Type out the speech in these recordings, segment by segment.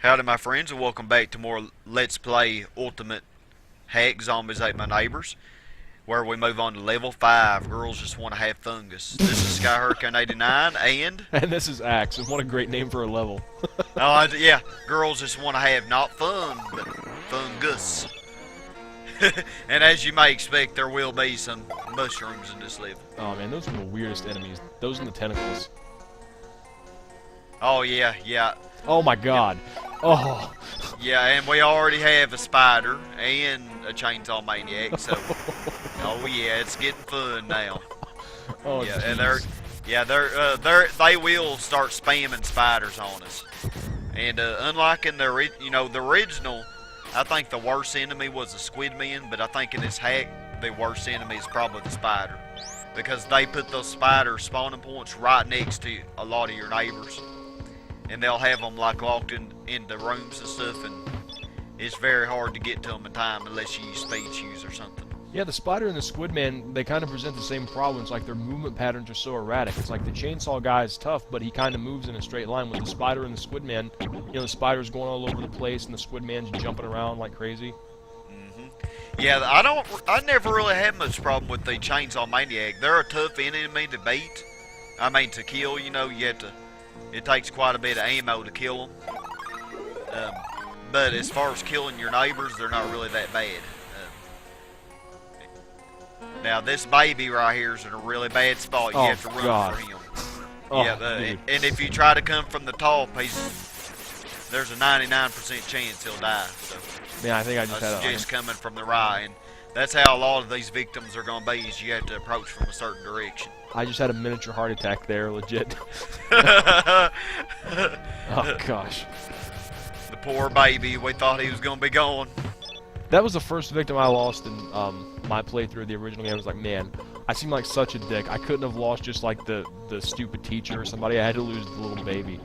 Howdy my friends and welcome back to more Let's Play Ultimate Hack Zombies Ate My Neighbors, where we move on to level 5. Girls just want to have fungus. This is Sky Hurricane 89 and... And this is Axe, and what a great name for a level. yeah, girls just want to have not fun, but fungus. And as you may expect, there will be some mushrooms in this level. Oh man, those are the weirdest enemies. Those and the tentacles. Oh yeah, yeah. Oh my god. Oh. Yeah, and we already have a spider and a chainsaw maniac, so oh yeah, it's getting fun now. Oh yeah, geez. and they will start spamming spiders on us. And unlike in the original, I think the worst enemy was the squid men, but I think in this hack the worst enemy is probably the spider, because they put those spider spawning points right next to a lot of your neighbors. And they'll have them like locked in the rooms and stuff, and it's very hard to get to them in time unless you use speed shoes or something. Yeah, the spider and the squid man, they kind of present the same problems. Like their movement patterns are so erratic. It's like the chainsaw guy is tough, but he kind of moves in a straight line. With the spider and the squid man, you know, the spider's going all over the place, and the squid man's jumping around like crazy. Yeah, I never really had much problem with the chainsaw maniac. They're a tough enemy to beat. I mean to kill. You know, you have to. It takes quite a bit of ammo to kill them. But as far as killing your neighbors, they're not really that bad. Now, this baby right here is in a really bad spot. You have to run for him. Oh, yeah, and if you try to come from the top, there's a 99% chance he'll die. So, yeah, I think I just had just coming from the right. And that's how a lot of these victims are going to be, is you have to approach from a certain direction. I just had a miniature heart attack there, legit. Oh, gosh. The poor baby, we thought he was going to be gone. That was the first victim I lost in my playthrough of the original game. I was like, man, I seem like such a dick. I couldn't have lost just like the stupid teacher or somebody. I had to lose the little baby.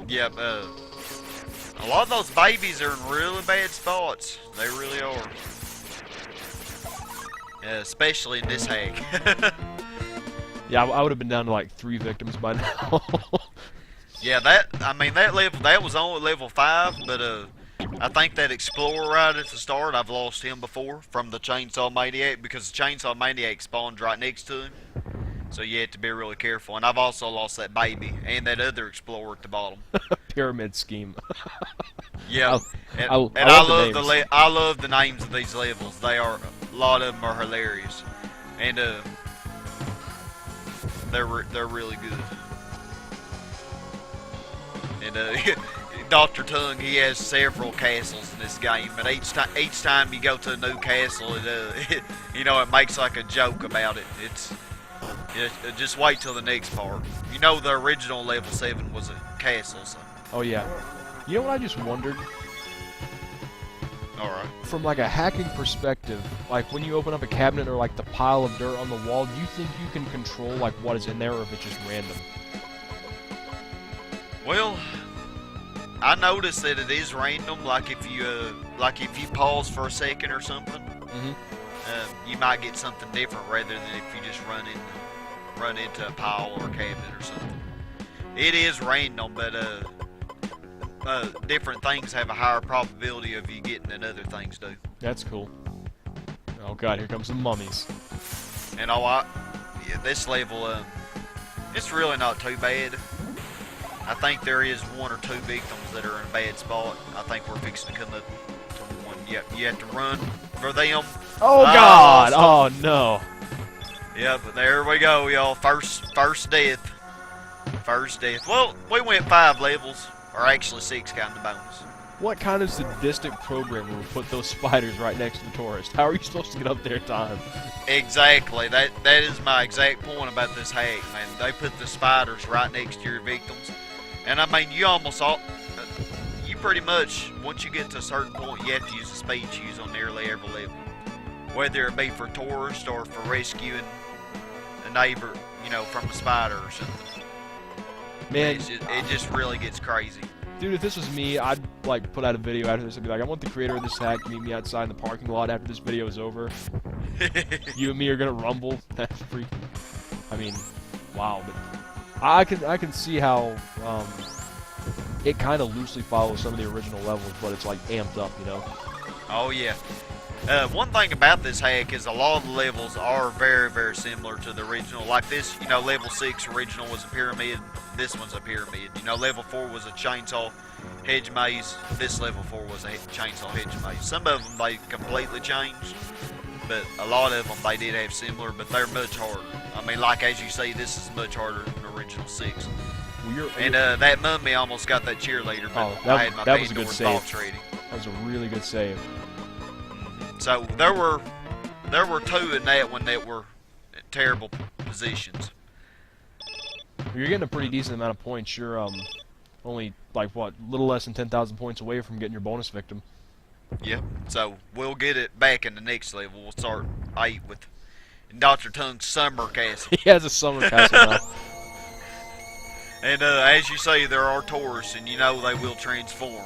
Yep, a lot of those babies are in really bad spots. They really are. Especially in this hack. Yeah, I would have been down to like 3 victims by now. Yeah, that level, that was only level 5, but I think that explorer right at the start, I've lost him before from the chainsaw maniac, because the chainsaw maniac spawned right next to him. So you have to be really careful. And I've also lost that baby and that other explorer at the bottom. Pyramid scheme. Yeah, I love the names of these levels. They are, a lot of them are hilarious, and they're really good. And Dr. Tongue, he has several castles in this game, but each time you go to a new castle, it makes like a joke about it. Just wait till the next part. You know, the original level 7 was a castle. So. Oh yeah. You know what I just wondered? Alright. From like a hacking perspective, like when you open up a cabinet or like the pile of dirt on the wall, do you think you can control like what is in there, or if it's just random? Well, I noticed that it is random. Like if you pause for a second or something, you might get something different rather than if you just run into a pile or a cabinet or something. It is random, but different things have a higher probability of you getting than other things do. That's cool. Oh god, here comes some mummies. And this level, it's really not too bad. I think there is 1 or 2 victims that are in a bad spot. I think we're fixing to come up to one. Yep, you have to run for them. Oh god! Oh no! Yep, there we go, y'all. First death. First death. Well, we went 5 levels, or actually 6 counting the bonus. What kind of sadistic programmer would put those spiders right next to the tourist? How are you supposed to get up there in time? Exactly. That is my exact point about this hack, man. They put the spiders right next to your victims. And I mean, you pretty much, once you get to a certain point, you have to use the speed shoes on nearly every level. Whether it be for tourists or for rescuing a neighbor, from a spider or something. Man, it just really gets crazy. Dude, if this was me, I'd like put out a video after this and be like, I want the creator of this hack to meet me outside in the parking lot after this video is over. You and me are gonna rumble. That's freaking. I mean, wow. But I can see how it kind of loosely follows some of the original levels, but it's like amped up, you know? Oh yeah. One thing about this hack is a lot of the levels are very, very similar to the original. Like this, you know, level 6 original was a pyramid. This one's a pyramid. You know, level 4 was a chainsaw hedge maze. This level 4 was a chainsaw hedge maze. Some of them they completely changed, but a lot of them they did have similar, but they're much harder. I mean, like as you see, this is much harder than the original 6. Well, and that mummy almost got that cheerleader, but I had my that was a good save. box ready. That was a really good save. So there were 2 in that one that were terrible positions. You're getting a pretty decent amount of points. You're only like what, a little less than 10,000 points away from getting your bonus victim. Yep. So we'll get it back in the next level. We'll start 8 with Dr. Tongue's summer castle. He has a summer castle now. And as you say, there are tourists, and you know they will transform.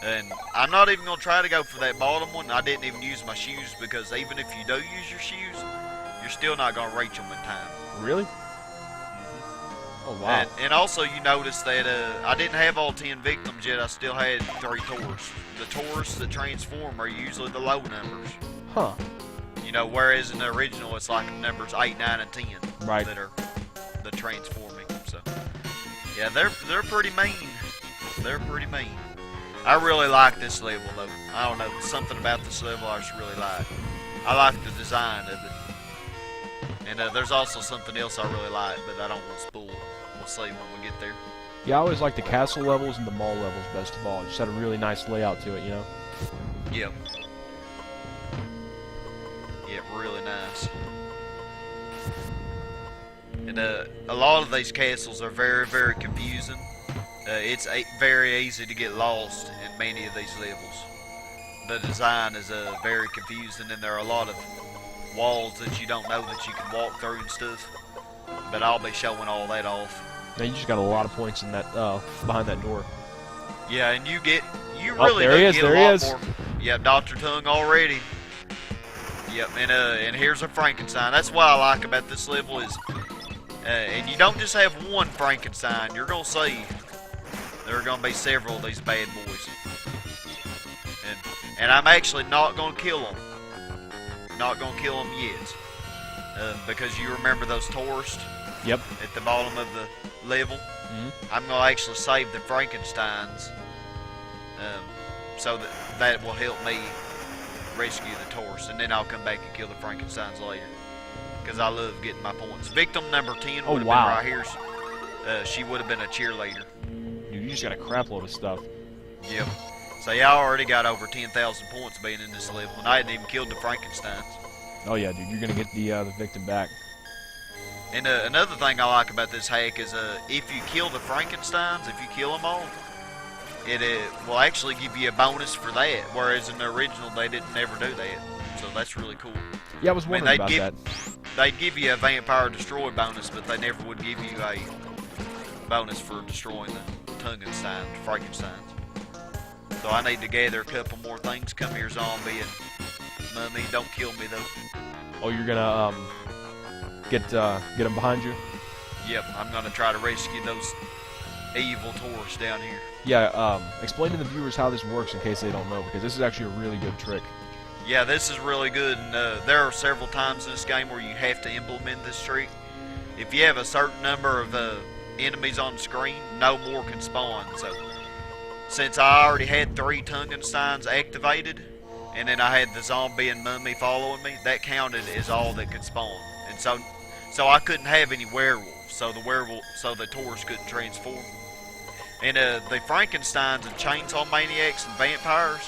And I'm not even going to try to go for that bottom one. I didn't even use my shoes, because even if you do use your shoes, you're still not going to reach them in time. Really? Oh, wow. And also you notice that I didn't have all 10 victims yet. I still had 3 tourists. The tourists that transform are usually the low numbers. Huh. You know, whereas in the original it's like numbers 8, 9, and 10 right. that are the transforming. So yeah, they're pretty mean. They're pretty mean. I really like this level though. I don't know, something about this level I just really like. I like the design of it. And there's also something else I really like, but I don't want to spoil it. We'll see when we get there. Yeah, I always like the castle levels and the mall levels best of all. It just had a really nice layout to it, you know? Yep. Yep, really nice. And a lot of these castles are very, very confusing. It's very easy to get lost in many of these levels. The design is very confusing, and there are a lot of walls that you don't know that you can walk through and stuff. But I'll be showing all that off. Now you just got a lot of points in that behind that door. Yeah, and you really there do he get is, a lot more. Yep, Dr. Tongue already. Yep, and here's a Frankenstein. That's what I like about this level is, and you don't just have one Frankenstein. You're gonna see there are gonna be several of these bad boys, and I'm actually not gonna kill them. Not gonna kill them yet, because you remember those tourists. Yep. At the bottom of the level. Mm-hmm. I'm gonna actually save the Frankensteins, so that will help me rescue the tourists, and then I'll come back and kill the Frankensteins later. Because I love getting my points. Victim number 10 would have been right here. She would have been a cheerleader. Dude, you just got a crap load of stuff. Yep. So yeah, I already got over 10,000 points being in this level, and I hadn't even killed the Frankensteins. Oh yeah, dude, you're gonna get the victim back. And another thing I like about this hack is if you kill the Frankensteins, if you kill them all, it will actually give you a bonus for that, whereas in the original they didn't never do that. So that's really cool. Yeah, I was wondering about that. They'd give you a Vampire Destroy bonus, but they never would give you a bonus for destroying the Tungenstein, Frankensteins. So I need to gather a couple more things. Come here, zombie, and mummy, don't kill me though. Oh, you're gonna get them behind you? Yep, I'm gonna try to rescue those evil tourists down here. Yeah, explain to the viewers how this works in case they don't know, because this is actually a really good trick. Yeah, this is really good, and there are several times in this game where you have to implement this trick. If you have a certain number of enemies on the screen, no more can spawn. So, since I already had 3 Tungensteins activated, and then I had the zombie and mummy following me, that counted as all that could spawn. And so I couldn't have any werewolves, so the tourists couldn't transform. And the Frankensteins and chainsaw maniacs and vampires,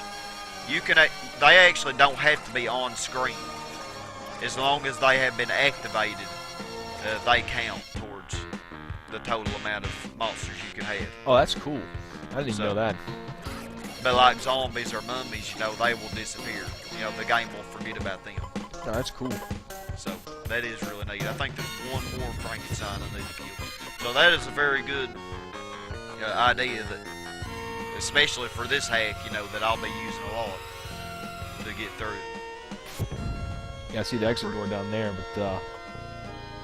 they actually don't have to be on screen. As long as they have been activated, they count towards the total amount of monsters you can have. Oh, that's cool. I didn't even know that. But like zombies or mummies, they will disappear. The game will forget about them. No, that's cool. So that is really neat. I think there's one more Frankenstein I need to kill. So that is a very good idea, that, especially for this hack, that I'll be using a lot to get through it. Yeah, I see the exit door down there, but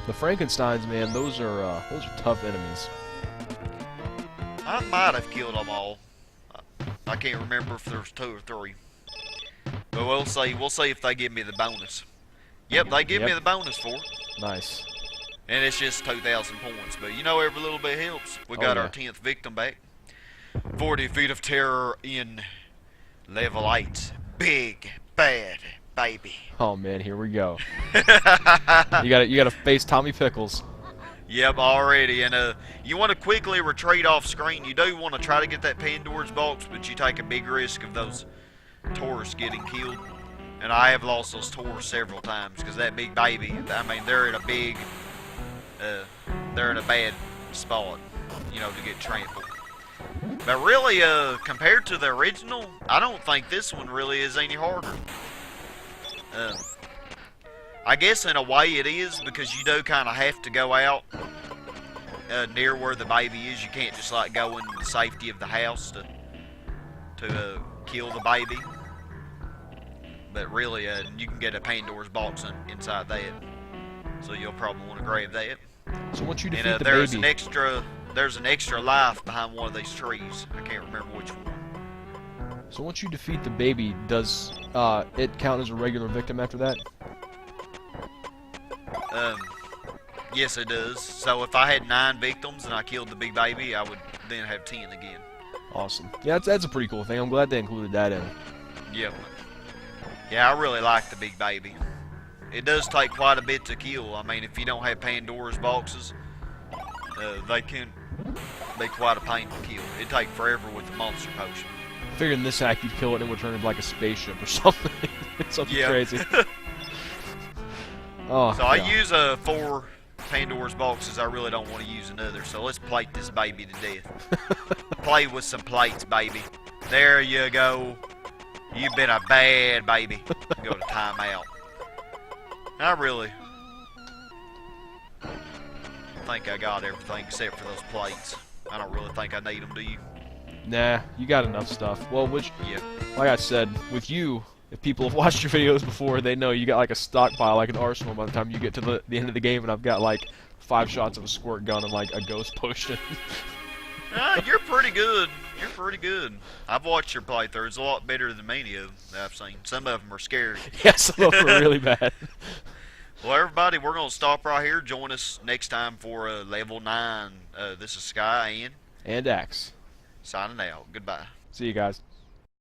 the Frankensteins, man, those are tough enemies. I might have killed them all. I can't remember if there's 2 or 3. But we'll see. We'll see if they give me the bonus. Yep, they give me the bonus for it. Nice. And it's just 2,000 points. But you know, every little bit helps. We got our 10th victim back. 40 feet of terror in level 8. Big bad baby. Oh man, here we go. You gotta face Tommy Pickles. Yep, already. And you want to quickly retreat off screen. You do want to try to get that Pandora's box, but you take a big risk of those tourists getting killed. And I have lost those tourists several times because that big baby, I mean, they're in a bad spot, you know, to get trampled. But really, compared to the original, I don't think this one really is any harder. I guess in a way it is, because you do kind of have to go out near where the baby is. You can't just like go in the safety of the house to kill the baby. But really, you can get a Pandora's box inside that, so you'll probably want to grab that. So once you defeat and the there's baby, there's an extra life behind one of these trees. I can't remember which one. so once you defeat the baby, does it count as a regular victim after that? Yes, it does. So if I had 9 victims and I killed the big baby, I would then have 10 again. Awesome. Yeah, that's a pretty cool thing. I'm glad they included that in. Yep. Yeah, I really like the big baby. It does take quite a bit to kill. I mean, if you don't have Pandora's boxes, they can be quite a pain to kill. It'd take forever with the monster potion. Figuring this hack, you'd kill it and it would turn into like a spaceship or something. It's something crazy. Oh, so I use 4 Pandora's boxes. I really don't want to use another. So let's plate this baby to death. Play with some plates, baby. There you go. You've been a bad baby. Go to timeout. I really think I got everything except for those plates. I don't really think I need them, do you? Nah, you got enough stuff. Well, like I said, with you, if people have watched your videos before, they know you got like a stockpile, like an arsenal by the time you get to the end of the game, and I've got like 5 shots of a squirt gun and like a ghost potion. You're pretty good. You're pretty good. I've watched your playthroughs. A lot better than many of them that I've seen. Some of them are scary. Yeah, some of them are really bad. Well, everybody, we're going to stop right here. Join us next time for level 9. This is Sky and Axe. Signing out. Goodbye. See you guys.